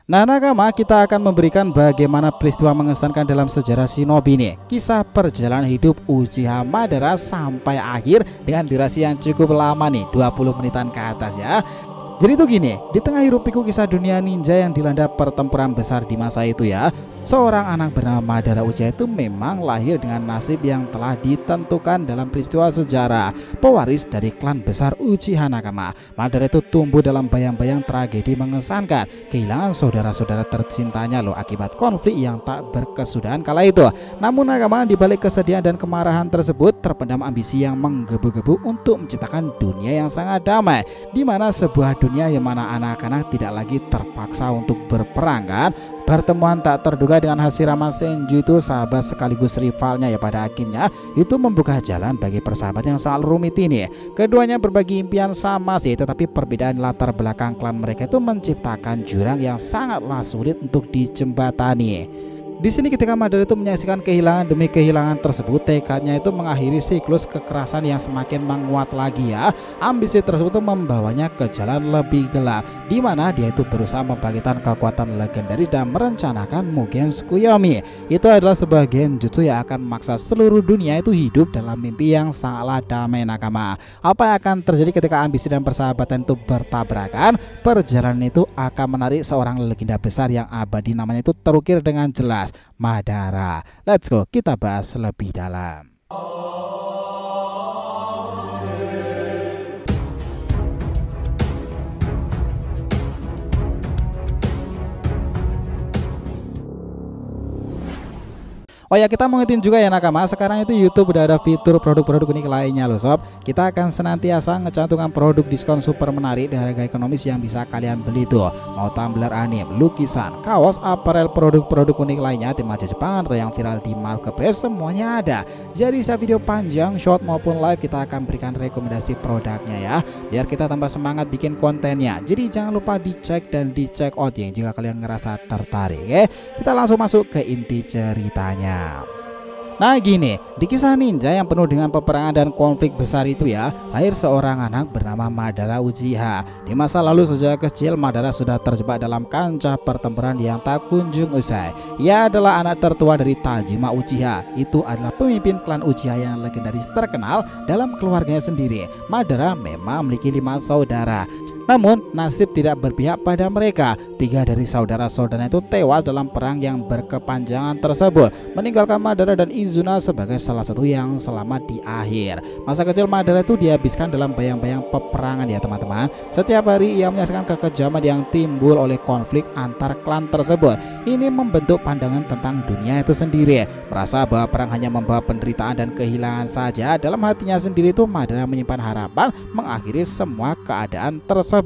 Nah, nakama, kita akan memberikan bagaimana peristiwa mengesankan dalam sejarah Shinobi nih. Kisah perjalanan hidup Uchiha Madara sampai akhir dengan durasi yang cukup lama nih, 20 menitan ke atas ya. Jadi tuh gini, di tengah hiruk-pikuk kisah dunia ninja yang dilanda pertempuran besar di masa itu ya, seorang anak bernama Madara Uchiha itu memang lahir dengan nasib yang telah ditentukan dalam peristiwa sejarah. Pewaris dari klan besar Uchiha Nakama, Madara itu tumbuh dalam bayang-bayang tragedi mengesankan, kehilangan saudara-saudara tercintanya loh akibat konflik yang tak berkesudahan kala itu. Namun Nakama, di balik kesedihan dan kemarahan tersebut terpendam ambisi yang menggebu-gebu untuk menciptakan dunia yang sangat damai, di mana sebuah dunia yang mana anak-anak tidak lagi terpaksa untuk berperang kan. Pertemuan tak terduga dengan Hashirama Senju itu, sahabat sekaligus rivalnya ya, pada akhirnya itu membuka jalan bagi persahabatan yang sangat rumit ini. Keduanya berbagi impian sama sih, tetapi perbedaan latar belakang klan mereka itu menciptakan jurang yang sangatlah sulit untuk dijembatani. Di sini ketika Madara itu menyaksikan kehilangan demi kehilangan tersebut, tekadnya itu mengakhiri siklus kekerasan yang semakin menguat lagi ya. Ambisi tersebut membawanya ke jalan lebih gelap, di mana dia itu berusaha membangkitkan kekuatan legendaris dan merencanakan Mugen Tsukuyomi. Itu adalah sebuah genjutsu yang akan memaksa seluruh dunia itu hidup dalam mimpi yang sangatlah damai nakama. Apa yang akan terjadi ketika ambisi dan persahabatan itu bertabrakan? Perjalanan itu akan menarik seorang legenda besar yang abadi, namanya itu terukir dengan jelas, Madara. Let's go, kita bahas lebih dalam. Oh ya, kita mengingetin juga ya nakama, sekarang itu YouTube udah ada fitur produk-produk unik lainnya loh sob. Kita akan senantiasa ngecantumkan produk diskon super menarik dengan harga ekonomis yang bisa kalian beli tuh. Mau tumbler anime, lukisan, kaos, aparel, produk-produk unik lainnya, tema Jepang atau yang viral di marketplace, semuanya ada. Jadi setiap video panjang, short maupun live, kita akan berikan rekomendasi produknya ya, biar kita tambah semangat bikin kontennya. Jadi jangan lupa dicek dan dicek out ya jika kalian ngerasa tertarik ya. Kita langsung masuk ke inti ceritanya. Nah gini, di kisah ninja yang penuh dengan peperangan dan konflik besar itu ya, lahir seorang anak bernama Madara Uchiha. Di masa lalu sejak kecil Madara sudah terjebak dalam kancah pertempuran yang tak kunjung usai. Ia adalah anak tertua dari Tajima Uchiha. Itu adalah pemimpin klan Uchiha yang legendaris terkenal dalam keluarganya sendiri. Madara memang memiliki 5 saudara. Namun nasib tidak berpihak pada mereka. 3 dari saudara-saudaranya itu tewas dalam perang yang berkepanjangan tersebut, meninggalkan Madara dan Izuna sebagai salah satu yang selamat di akhir. Masa kecil Madara itu dihabiskan dalam bayang-bayang peperangan ya teman-teman. Setiap hari ia menyaksikan kekejaman yang timbul oleh konflik antar klan tersebut. Ini membentuk pandangan tentang dunia itu sendiri. Merasa bahwa perang hanya membawa penderitaan dan kehilangan saja, dalam hatinya sendiri itu Madara menyimpan harapan mengakhiri semua keadaan tersebut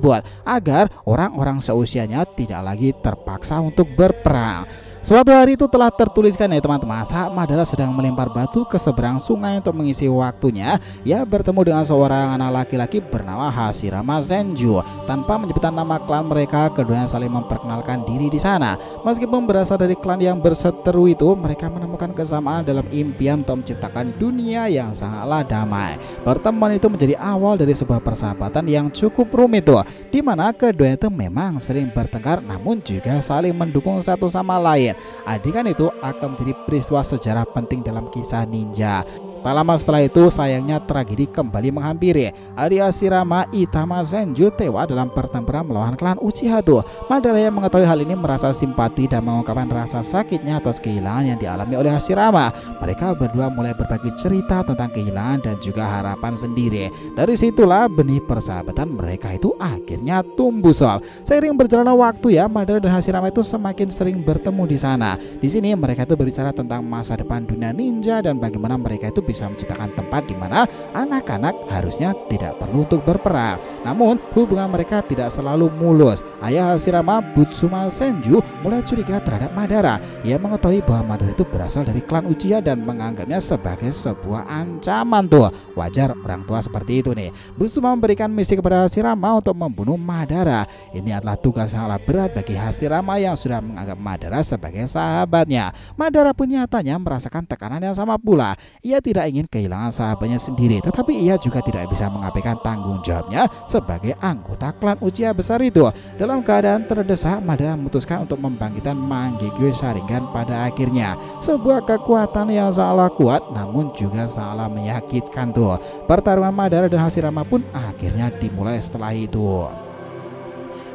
agar orang-orang seusianya tidak lagi terpaksa untuk berperang. Suatu hari itu telah tertuliskan ya teman-teman, saat Madara sedang melempar batu ke seberang sungai untuk mengisi waktunya, ia bertemu dengan seorang anak laki-laki bernama Hashirama Senju. Tanpa menyebutkan nama klan mereka, keduanya saling memperkenalkan diri di sana. Meskipun berasal dari klan yang berseteru itu, mereka menemukan kesamaan dalam impian untuk menciptakan dunia yang sangatlah damai. Pertemuan itu menjadi awal dari sebuah persahabatan yang cukup rumit tuh, di mana keduanya itu memang sering bertengkar namun juga saling mendukung satu sama lain. Adegan itu akan menjadi peristiwa sejarah penting dalam kisah ninja. Tak lama setelah itu sayangnya tragedi kembali menghampiri. Hashirama Itama Senju tewas dalam pertempuran melawan klan Uchiha tuh. Madara yang mengetahui hal ini merasa simpati dan mengungkapkan rasa sakitnya atas kehilangan yang dialami oleh Hashirama. Mereka berdua mulai berbagi cerita tentang kehilangan dan juga harapan sendiri. Dari situlah benih persahabatan mereka itu akhirnya tumbuh sob. Seiring berjalannya waktu ya, Madara dan Hashirama itu semakin sering bertemu di sana. Di sini mereka itu berbicara tentang masa depan dunia ninja dan bagaimana mereka itu bisa menciptakan tempat di mana anak-anak harusnya tidak perlu untuk berperang. Namun hubungan mereka tidak selalu mulus. Ayah Hashirama, Butsuma Senju, mulai curiga terhadap Madara. Ia mengetahui bahwa Madara itu berasal dari klan Uchiha dan menganggapnya sebagai sebuah ancaman tuh. Wajar orang tua seperti itu nih. Butsuma memberikan misi kepada Hashirama untuk membunuh Madara. Ini adalah tugas yang sangat berat bagi Hashirama yang sudah menganggap Madara sebagai sahabatnya. Madara pun nyatanya merasakan tekanan yang sama pula. Ia tidak tidak ingin kehilangan sahabatnya sendiri, tetapi ia juga tidak bisa mengabaikan tanggung jawabnya sebagai anggota klan Uchiha besar itu. Dalam keadaan terdesak, Madara memutuskan untuk membangkitkan Mangekyo Sharingan pada akhirnya. Sebuah kekuatan yang sangatlah kuat namun juga sangatlah menyakitkan tuh. Pertarungan Madara dan Hashirama pun akhirnya dimulai setelah itu.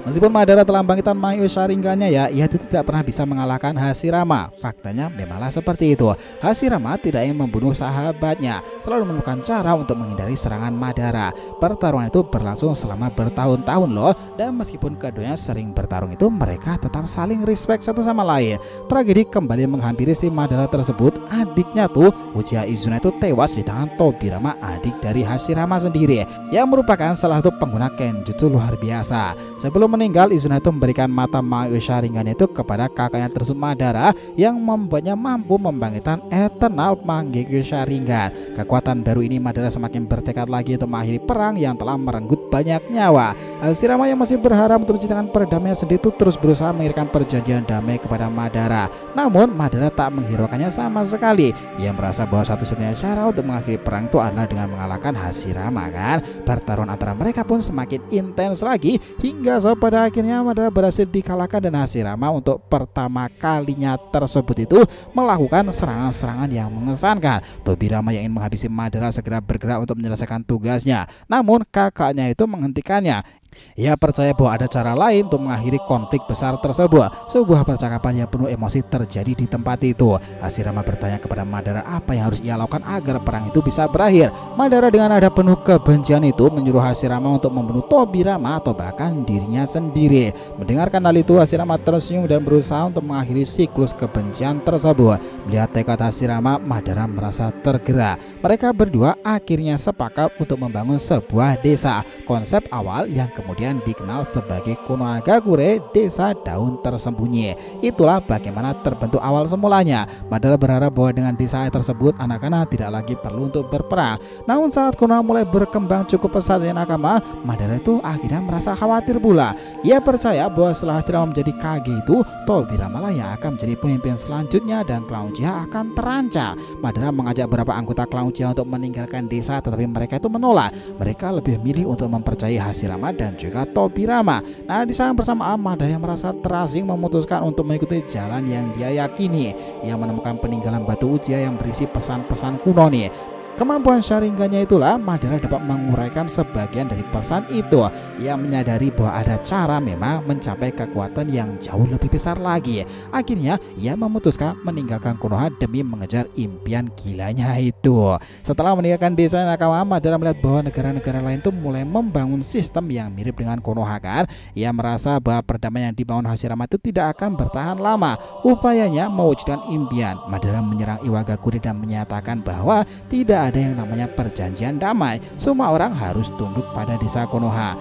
Meskipun Madara telah membangkitkan Mangekyo Sharingannya ya, ia itu tidak pernah bisa mengalahkan Hashirama. Faktanya memanglah seperti itu. Hashirama tidak ingin membunuh sahabatnya, selalu menemukan cara untuk menghindari serangan Madara. Pertarungan itu berlangsung selama bertahun-tahun loh, dan meskipun keduanya sering bertarung itu, mereka tetap saling respect satu sama lain. Tragedi kembali menghampiri si Madara tersebut. Adiknya tuh, Uchiha Izuna itu tewas di tangan Tobirama, adik dari Hashirama sendiri, yang merupakan salah satu pengguna Kenjutsu luar biasa. Sebelum meninggal, Izuna itu memberikan mata Mangekyo Sharingan itu kepada kakaknya tersebut Madara, yang membuatnya mampu membangkitkan Eternal Mangekyo Sharingan. Kekuatan baru ini Madara semakin bertekad lagi untuk mengakhiri perang yang telah merenggut banyak nyawa. Hashirama yang masih berharap untuk menciptakan perdamaian sendiri itu terus berusaha mengirimkan perjanjian damai kepada Madara. Namun Madara tak menghiraukannya sama sekali. Ia merasa bahwa satu-satunya cara untuk mengakhiri perang itu adalah dengan mengalahkan Hashirama kan. Pertarungan antara mereka pun semakin intens lagi hingga pada akhirnya Madara berhasil dikalahkan, dan Hashirama untuk pertama kalinya tersebut itu melakukan serangan-serangan yang mengesankan. Tobirama yang ingin menghabisi Madara segera bergerak untuk menyelesaikan tugasnya, namun kakaknya itu menghentikannya. Ia percaya bahwa ada cara lain untuk mengakhiri konflik besar tersebut. Sebuah percakapan yang penuh emosi terjadi di tempat itu. Hashirama bertanya kepada Madara apa yang harus ia lakukan agar perang itu bisa berakhir. Madara dengan nada penuh kebencian itu menyuruh Hashirama untuk membunuh Tobirama atau bahkan dirinya sendiri. Mendengarkan hal itu, Hashirama tersenyum dan berusaha untuk mengakhiri siklus kebencian tersebut. Melihat tekad Hashirama, Madara merasa tergerak. Mereka berdua akhirnya sepakat untuk membangun sebuah desa. Konsep awal yang kemudian dikenal sebagai Konohagakure, desa daun tersembunyi. Itulah bagaimana terbentuk awal semulanya. Madara berharap bahwa dengan desa tersebut anak-anak tidak lagi perlu untuk berperang. Namun saat Konoha mulai berkembang cukup pesat dengan nakama, Madara itu akhirnya merasa khawatir pula. Ia percaya bahwa setelah Hashirama menjadi Kage itu, Tobirama lah yang akan menjadi pemimpin selanjutnya dan klan Uchiha akan terancam. Madara mengajak beberapa anggota klan Uchiha untuk meninggalkan desa, tetapi mereka itu menolak. Mereka lebih memilih untuk mempercayai Hashirama dan juga Tobirama. Nah, di saat bersamaan Madara yang merasa terasing memutuskan untuk mengikuti jalan yang dia yakini. Ia menemukan peninggalan batu Uchiha yang berisi pesan-pesan kuno nih. Kemampuan Sharingannya itulah Madara dapat menguraikan sebagian dari pesan itu. Ia menyadari bahwa ada cara memang mencapai kekuatan yang jauh lebih besar lagi. Akhirnya ia memutuskan meninggalkan Konoha demi mengejar impian gilanya itu. Setelah meninggalkan desa Nakama, Madara melihat bahwa negara-negara lain itu mulai membangun sistem yang mirip dengan Konoha kan. Ia merasa bahwa perdamaian yang dibangun Hashirama itu tidak akan bertahan lama. Upayanya mewujudkan impian. Madara menyerang Iwagakure dan menyatakan bahwa tidak ada yang namanya perjanjian damai. Semua orang harus tunduk pada desa Konoha.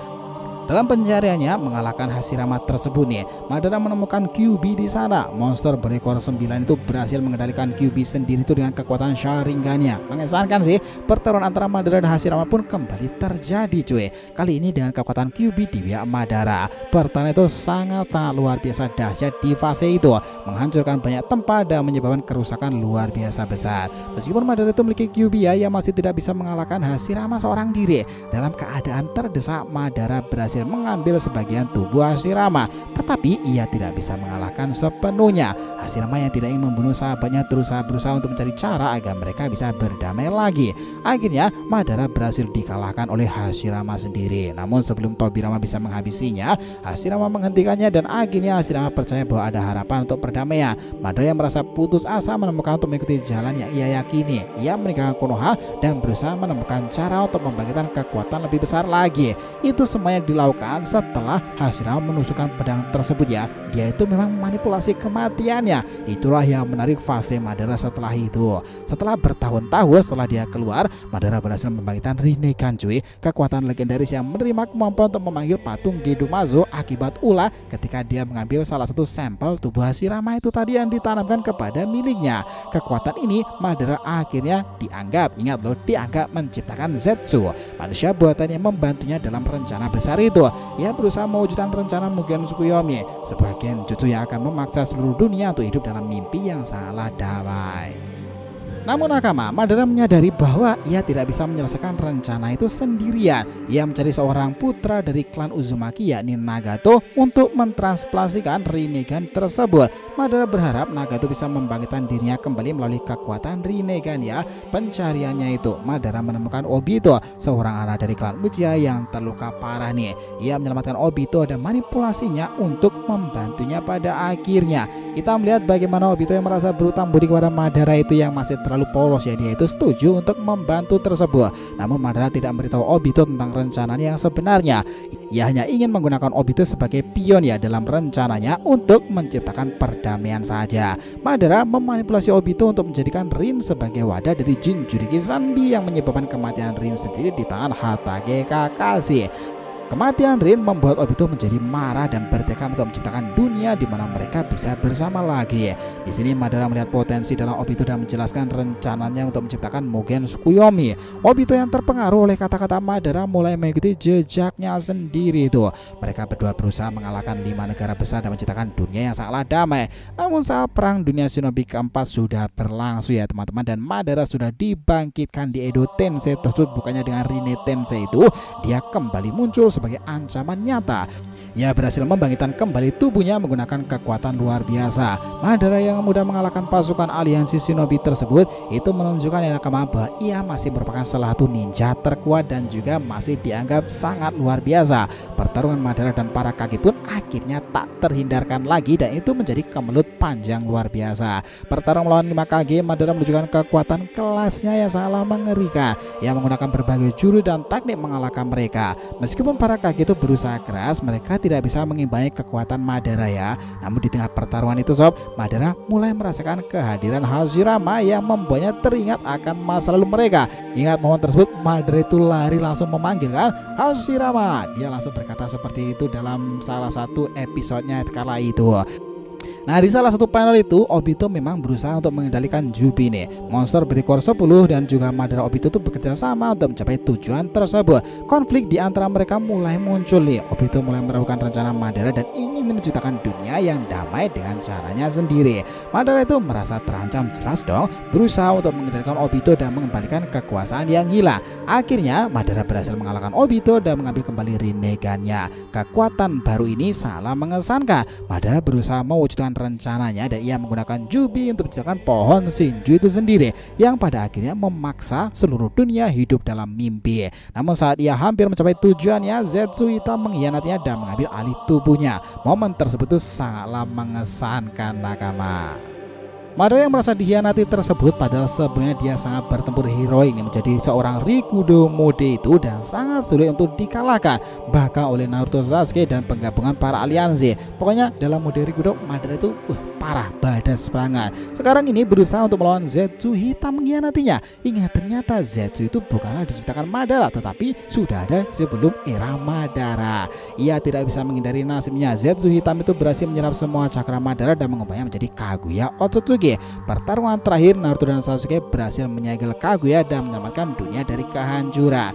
Dalam pencariannya mengalahkan Hashirama tersebut nih, Madara menemukan Kyuubi di sana. Monster berekor 9 itu berhasil mengendalikan Kyuubi sendiri itu dengan kekuatan Sharingannya. Mengesankan sih. Pertarungan antara Madara dan Hashirama pun kembali terjadi cuy. Kali ini dengan kekuatan Kyuubi di pihak Madara. Pertarungan itu sangat-sangat luar biasa dahsyat di fase itu, menghancurkan banyak tempat dan menyebabkan kerusakan luar biasa besar. Meskipun Madara itu memiliki Kyuubi ya, ia masih tidak bisa mengalahkan Hashirama seorang diri. Dalam keadaan terdesak, Madara berhasil mengambil sebagian tubuh Hashirama, tetapi ia tidak bisa mengalahkan sepenuhnya. Hashirama yang tidak ingin membunuh sahabatnya berusaha untuk mencari cara agar mereka bisa berdamai lagi. Akhirnya Madara berhasil dikalahkan oleh Hashirama sendiri. Namun sebelum Tobirama bisa menghabisinya, Hashirama menghentikannya dan akhirnya Hashirama percaya bahwa ada harapan untuk perdamaian. Madara yang merasa putus asa menemukan untuk mengikuti jalan yang ia yakini. Ia meninggalkan Konoha dan berusaha menemukan cara untuk membangkitkan kekuatan lebih besar lagi. Itu semuanya dilakukan setelah Hashirama menusukkan pedang tersebut ya. Dia itu memang manipulasi kematiannya. Itulah yang menarik fase Madara setelah itu. Setelah bertahun-tahun setelah dia keluar, Madara berhasil membangkitkan Rinnegan cuy, kekuatan legendaris yang menerima kemampuan untuk memanggil patung Gedomazo akibat ulah ketika dia mengambil salah satu sampel tubuh Hashirama itu tadi yang ditanamkan kepada miliknya. Kekuatan ini Madara akhirnya dianggap menciptakan Zetsu, manusia buatan yang membantunya dalam rencana besar itu. Ia berusaha mewujudkan rencana Mugen Tsukuyomi, sebuah genjutsu yang akan memaksa seluruh dunia untuk hidup dalam mimpi yang sangatlah damai. Namun nakama, Madara menyadari bahwa ia tidak bisa menyelesaikan rencana itu sendirian. Ia mencari seorang putra dari klan Uzumaki yakni Nagato untuk mentransplantasikan Rinnegan tersebut. Madara berharap Nagato bisa membangkitkan dirinya kembali melalui kekuatan Rinnegan ya. Pencariannya itu Madara menemukan Obito, seorang anak dari klan Uchiha yang terluka parah nih. Ia menyelamatkan Obito dan manipulasinya untuk membantunya pada akhirnya. Kita melihat bagaimana Obito yang merasa berutang budi kepada Madara itu yang masih terlalu polos ya, dia itu setuju untuk membantu tersebut. Namun Madara tidak memberitahu Obito tentang rencananya yang sebenarnya. Ia hanya ingin menggunakan Obito sebagai pion ya dalam rencananya untuk menciptakan perdamaian saja. Madara memanipulasi Obito untuk menjadikan Rin sebagai wadah dari Jinchuriki Sanbi yang menyebabkan kematian Rin sendiri di tangan Hatage Kakashi. Kematian Rin membuat Obito menjadi marah dan bertekad untuk menciptakan dunia di mana mereka bisa bersama lagi. Di sini Madara melihat potensi dalam Obito dan menjelaskan rencananya untuk menciptakan Mugen Tsukuyomi. Obito yang terpengaruh oleh kata-kata Madara mulai mengikuti jejaknya sendiri itu. Mereka berdua berusaha mengalahkan 5 negara besar dan menciptakan dunia yang sangatlah damai. Namun saat perang dunia shinobi keempat sudah berlangsung ya teman-teman, dan Madara sudah dibangkitkan di Edo Tensei tersebut, bukannya dengan Rinne Tensei itu, dia kembali muncul sebagai ancaman nyata. Ia berhasil membangkitkan kembali tubuhnya menggunakan kekuatan luar biasa. Madara yang mudah mengalahkan pasukan aliansi shinobi tersebut itu menunjukkan yang nakama bahwa ia masih merupakan salah satu ninja terkuat dan juga masih dianggap sangat luar biasa. Pertarungan Madara dan para kage pun akhirnya tak terhindarkan lagi dan itu menjadi kemelut panjang luar biasa. Pertarungan melawan 5 kage, Madara menunjukkan kekuatan kelasnya yang sangatlah mengerikan. Ia menggunakan berbagai jurus dan teknik mengalahkan mereka. Meskipun para kage itu berusaha keras, mereka tidak bisa mengimbangi kekuatan Madara ya. Namun di tengah pertarungan itu sob, Madara mulai merasakan kehadiran Hashirama yang membuatnya teringat akan masa lalu mereka. Ingat momen tersebut, Madara itu lari langsung memanggil kan Hashirama. Dia langsung berkata seperti itu dalam salah satu episodenya kala itu. Nah, di salah satu panel itu Obito memang berusaha untuk mengendalikan Jubi nih, monster berikor 10, dan juga Madara Obito itu bekerja sama untuk mencapai tujuan tersebut. Konflik di antara mereka mulai muncul nih. Obito mulai meragukan rencana Madara dan ingin menciptakan dunia yang damai dengan caranya sendiri. Madara itu merasa terancam jelas dong, berusaha untuk mengendalikan Obito dan mengembalikan kekuasaan yang hilang. Akhirnya Madara berhasil mengalahkan Obito dan mengambil kembali Rinnegan-nya. Kekuatan baru ini sangatlah mengesankan. Madara berusaha mewujudkan rencananya dan ia menggunakan Jubi untuk menciptakan pohon Shinju itu sendiri yang pada akhirnya memaksa seluruh dunia hidup dalam mimpi. Namun saat ia hampir mencapai tujuannya, Zetsu Hitam mengkhianatinya dan mengambil alih tubuhnya. Momen tersebut itu sangatlah mengesankan nakama. Madara yang merasa dikhianati tersebut padahal sebelumnya dia sangat bertempur heroik menjadi seorang Rikudo mode itu dan sangat sulit untuk dikalahkan bahkan oleh Naruto, Sasuke dan penggabungan para aliansi. Pokoknya dalam mode Rikudo Madara itu parah, badas banget. Sekarang ini berusaha untuk melawan Zetsu Hitam mengkhianatinya. Ingat, ternyata Zetsu itu bukanlah diciptakan Madara tetapi sudah ada sebelum era Madara. Ia tidak bisa menghindari nasibnya. Zetsu Hitam itu berhasil menyerap semua cakra Madara dan mengubahnya menjadi Kaguya Otsutsuki. Pertarungan terakhir Naruto dan Sasuke berhasil menyegel Kaguya dan menyelamatkan dunia dari kehancuran.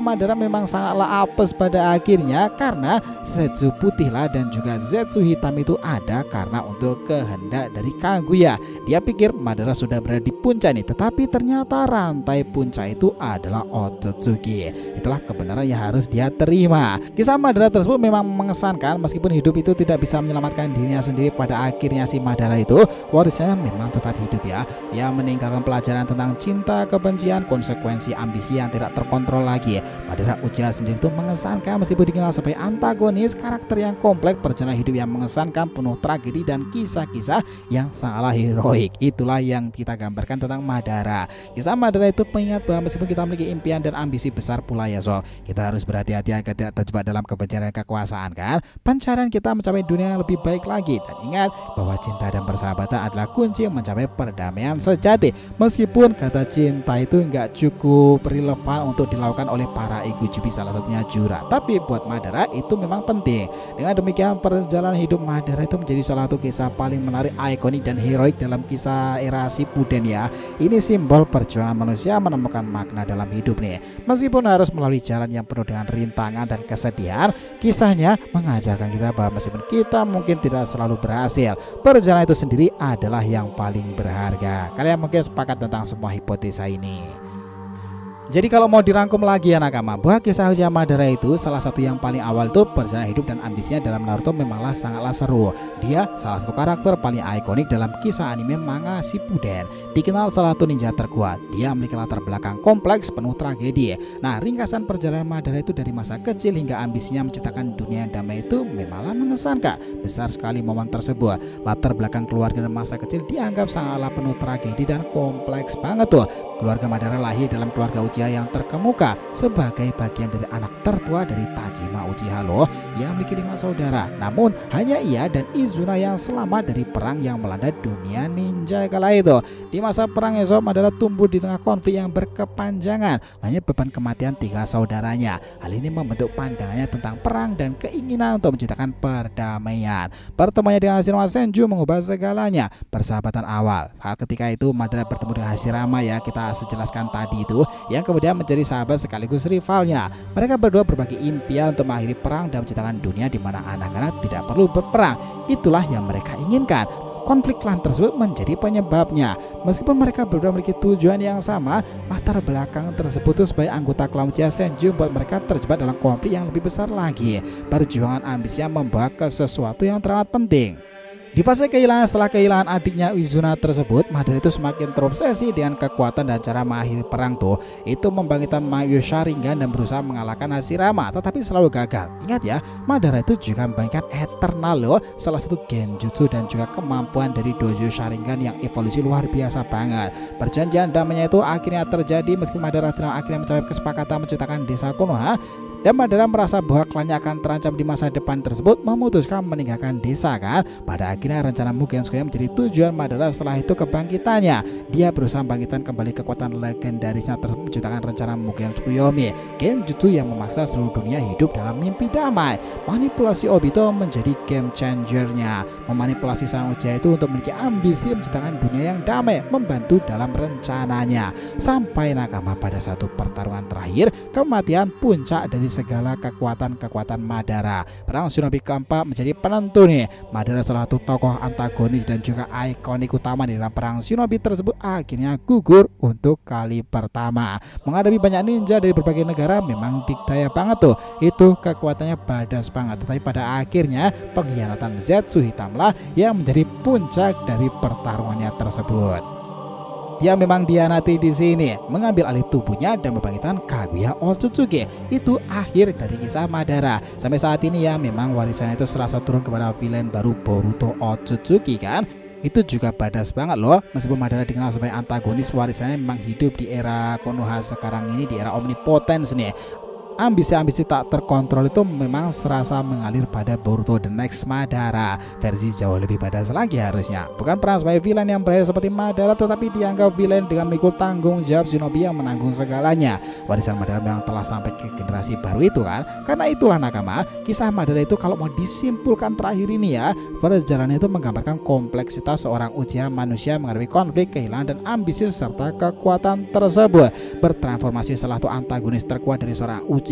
Madara memang sangatlah apes pada akhirnya karena Zetsu putihlah dan juga Zetsu hitam itu ada karena untuk kehendak dari Kaguya. Dia pikir Madara sudah berada di puncak nih, tetapi ternyata rantai puncak itu adalah Otsutsuki. Itulah kebenaran yang harus dia terima. Kisah Madara tersebut memang mengesankan meskipun hidup itu tidak bisa menyelamatkan dirinya sendiri. Pada akhirnya si Madara itu warisnya memang tetap hidup ya. Ia meninggalkan pelajaran tentang cinta, kebencian, konsekuensi ambisi yang tidak terkontrol lagi. Madara Uchiha sendiri itu mengesankan meskipun dikenal sebagai antagonis, karakter yang kompleks, perjalanan hidup yang mengesankan, penuh tragedi dan kisah-kisah yang sangatlah heroik. Itulah yang kita gambarkan tentang Madara. Kisah Madara itu mengingat bahwa meskipun kita memiliki impian dan ambisi besar pula ya so, kita harus berhati-hati agar tidak terjebak dalam kebencian dan kekuasaan kan. Pencarian kita mencapai dunia yang lebih baik lagi, dan ingat bahwa cinta dan persahabatan adalah kunci mencapai perdamaian sejati. Meskipun kata cinta itu nggak cukup relevan untuk dilakukan oleh para Ikujubi, salah satunya Jura, tapi buat Madara itu memang penting. Dengan demikian perjalanan hidup Madara itu menjadi salah satu kisah paling menarik, ikonik dan heroik dalam kisah era Shippuden ya. Ini simbol perjuangan manusia menemukan makna dalam hidup nih. Meskipun harus melalui jalan yang penuh dengan rintangan dan kesedihan, kisahnya mengajarkan kita bahwa meskipun kita mungkin tidak selalu berhasil, perjalanan itu sendiri adalah yang yang paling berharga. Kalian mungkin sepakat tentang semua hipotesa ini. Jadi kalau mau dirangkum lagi ya nakama, bahwa kisah Uchiha Madara itu salah satu yang paling awal tuh perjalanan hidup dan ambisinya dalam Naruto memanglah sangatlah seru. Dia salah satu karakter paling ikonik dalam kisah anime manga Shippuden. Dikenal salah satu ninja terkuat. Dia memiliki latar belakang kompleks penuh tragedi. Nah, ringkasan perjalanan Madara itu dari masa kecil hingga ambisinya menciptakan dunia yang damai itu memanglah mengesankan. Besar sekali momen tersebut. Latar belakang keluarga dan masa kecil dianggap sangatlah penuh tragedi dan kompleks banget tuh. Keluarga Madara lahir dalam keluarga Uchiha yang terkemuka sebagai bagian dari anak tertua dari Tajima Uchiha loh, yang memiliki 5 saudara. Namun hanya ia dan Izuna yang selamat dari perang yang melanda dunia ninja kala itu. Di masa perang ya sob, Madara tumbuh di tengah konflik yang berkepanjangan, hanya beban kematian 3 saudaranya. Hal ini membentuk pandangannya tentang perang dan keinginan untuk menciptakan perdamaian. Pertemuannya dengan Hashirama Senju mengubah segalanya. Persahabatan awal saat ketika itu Madara bertemu dengan Hashirama ya, kita sejelaskan tadi itu, yang kemudian menjadi sahabat sekaligus rivalnya. Mereka berdua berbagi impian untuk mengakhiri perang dan menciptakan dunia di mana anak-anak tidak perlu berperang. Itulah yang mereka inginkan. Konflik klan tersebut menjadi penyebabnya. Meskipun mereka berdua memiliki tujuan yang sama, latar belakang tersebut sebagai anggota klan Uchiha Senju membuat mereka terjebak dalam konflik yang lebih besar lagi. Perjuangan ambisinya membawa ke sesuatu yang teramat penting. Di fase kehilangan setelah kehilangan adiknya Izuna tersebut, Madara itu semakin terobsesi dengan kekuatan dan cara mengakhiri perang tuh. Itu membangkitkan Mangekyo Sharingan dan berusaha mengalahkan Hashirama, tetapi selalu gagal. Ingat ya, Madara itu juga membangkitkan Eternal loh, salah satu genjutsu dan juga kemampuan dari dojo Sharingan yang evolusi luar biasa banget. Perjanjian damainya itu akhirnya terjadi meskipun Madara akhirnya mencapai kesepakatan menciptakan desa Konoha. Dan Madara merasa bahwa klannya akan terancam di masa depan tersebut, memutuskan meninggalkan desa kan. Pada akhirnya rencana Mugen Tsukuyomi menjadi tujuan Madara setelah itu kebangkitannya. Dia berusaha membangkitkan kembali kekuatan legendarisnya tersebut, menciptakan rencana Mugen Tsukuyomi, genjutsu yang memaksa seluruh dunia hidup dalam mimpi damai. Manipulasi Obito menjadi game changernya. Memanipulasi sang Uchiha itu untuk memiliki ambisi menciptakan dunia yang damai, membantu dalam rencananya. Sampai nakama pada satu pertarungan terakhir, kematian puncak dari segala kekuatan-kekuatan Madara. Perang Shinobi keempat menjadi penentu nih. Madara salah satu tokoh antagonis dan juga ikonik utama di dalam perang Shinobi tersebut akhirnya gugur untuk kali pertama. Menghadapi banyak ninja dari berbagai negara memang dikdaya banget tuh. Itu kekuatannya badas banget. Tetapi pada akhirnya pengkhianatan Zetsu hitamlah yang menjadi puncak dari pertarungannya tersebut. Yang memang dianati di sini, mengambil alih tubuhnya dan membangkitkan Kaguya Otsutsuki. Itu akhir dari kisah Madara. Sampai saat ini ya, memang warisannya itu serasa turun kepada villain baru Boruto Otsutsuki kan. Itu juga badas banget loh. Meskipun Madara dikenal sebagai antagonis, warisannya memang hidup di era Konoha sekarang ini, di era omnipotence nih. Ambisi-ambisi tak terkontrol itu memang serasa mengalir pada Boruto The Next Madara, versi jauh lebih badas lagi harusnya. Bukan peran sebagai villain yang berakhir seperti Madara, tetapi dianggap villain dengan memikul tanggung jawab shinobi yang menanggung segalanya. Warisan Madara memang telah sampai ke generasi baru itu kan. Karena itulah nakama, kisah Madara itu kalau mau disimpulkan terakhir ini ya, perjalanannya itu menggambarkan kompleksitas seorang Uchiha manusia menghadapi konflik, kehilangan dan ambisi serta kekuatan tersebut. Bertransformasi salah satu antagonis terkuat dari seorang Uchiha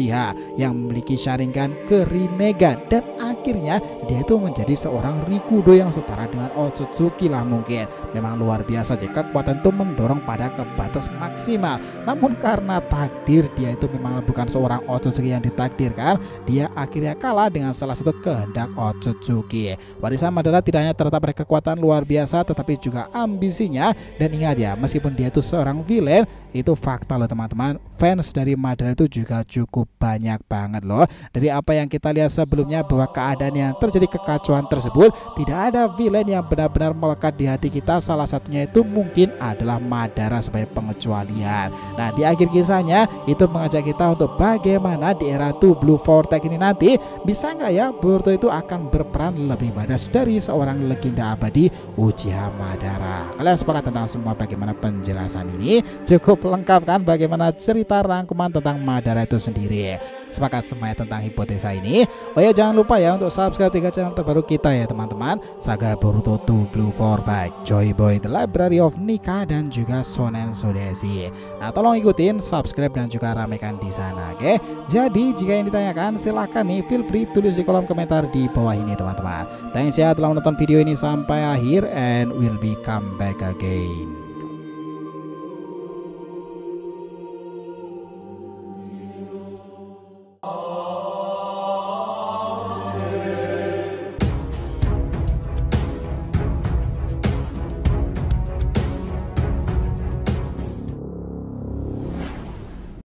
yang memiliki Sharingan ke Rinnegan, dan akhirnya dia itu menjadi seorang Rikudo yang setara dengan Otsutsuki lah mungkin. Memang luar biasa sih, kekuatan itu mendorong pada ke batas maksimal. Namun karena takdir dia itu memang bukan seorang Otsutsuki yang ditakdirkan, dia akhirnya kalah dengan salah satu kehendak Otsutsuki. Warisan Madara tidak hanya terletak pada kekuatan luar biasa, tetapi juga ambisinya. Dan ingat ya, meskipun dia itu seorang villain, itu fakta loh teman-teman, fans dari Madara itu juga cukup banyak banget loh. Dari apa yang kita lihat sebelumnya, bahwa keadaan yang terjadi kekacauan tersebut, tidak ada villain yang benar-benar melekat di hati kita. Salah satunya itu mungkin adalah Madara sebagai pengecualian. Nah, di akhir kisahnya itu mengajak kita untuk bagaimana di era Two Blue Vortex ini nanti bisa nggak ya Boruto itu akan berperan lebih badas dari seorang legenda abadi Uchiha Madara. Kalian sepakat tentang semua bagaimana penjelasan ini? Cukup lengkap kan bagaimana cerita rangkuman tentang Madara itu sendiri. Sepakat semua tentang hipotesa ini? Oh ya, jangan lupa ya untuk subscribe 3 channel terbaru kita ya teman-teman. Saga Boruto 2 Blue Vortex, Joy Boy The Library of Nika, dan juga Shonen Sodesi. Nah, tolong ikutin, subscribe dan juga ramekan di sana, oke? Jadi jika yang ditanyakan silahkan nih, feel free tulis di kolom komentar di bawah ini teman-teman. Thanks ya telah menonton video ini sampai akhir, and we'll be come back again.